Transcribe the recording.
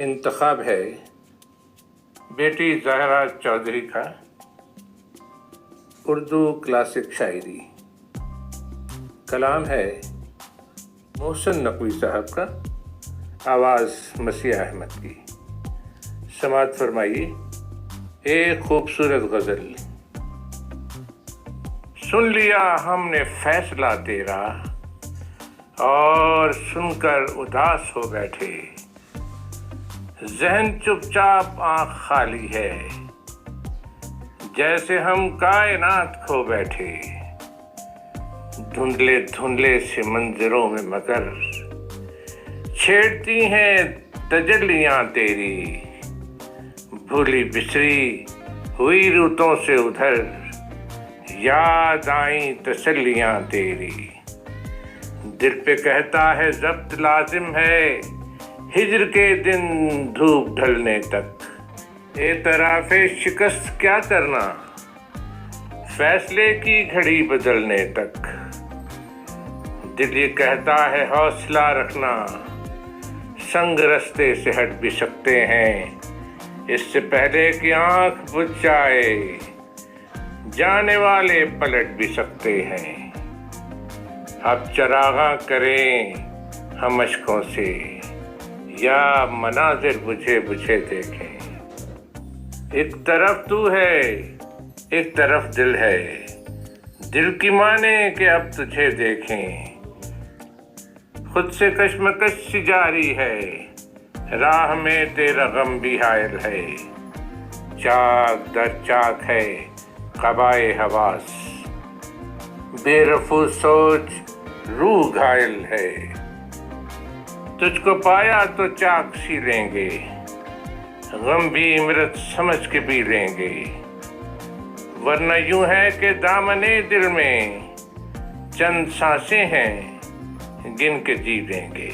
انتخاب ہے بیٹی زہرا چودھری کا اردو کلاسک شاعری. کلام ہے محسن نقوی صاحب کا، آواز مسیح احمد کی. سماعت فرمائیے. ایک خوبصورت غزل. سن لیا ہم نے فیصلہ تیرا اور سن کر اداس ہو بیٹھے، ذہن چپ چاپ آنکھ خالی ہے، جیسے ہم کائنات کھو بیٹھے. دھندلے دھندلے سے منظروں میں مگر چھیڑتی ہیں تجلیاں تیری، بھولی بسری ہوئی رتوں سے ادھر یاد آئیں تسلیاں تیری. دل پہ کہتا ہے ضبط لازم ہے ہجر کے دن دھوپ ڈھلنے تک، اعتراف شکست کیا کرنا فیصلے کی گھڑی بدلنے تک. دل یہ کہتا ہے حوصلہ رکھنا، سنگ رستے سے ہٹ بھی سکتے ہیں، اس سے پہلے کہ آنکھ بجھ جائے جانے والے پلٹ بھی سکتے ہیں. اب چراغاں کریں ہم اشکوں سے یا مناظر بجھے بجھے دیکھیں. ایک طرف تو ہے ایک طرف دل ہے، دل کی مانے کہ اب تجھے دیکھیں. خود سے کشمکش سی جاری ہے، راہ میں تیرا غم بھی حائل ہے. چاک در چاک ہے قبائے حواس، بے رفو سوچ روح گھائل ہے. تجھ کو پایا تو چاک سی لیں گے، غم بھی امرت سمجھ کے بھی لیں گے، ورنہ یوں ہے کہ دامنے دل میں چند سانسیں ہیں گن کے جی لیں گے.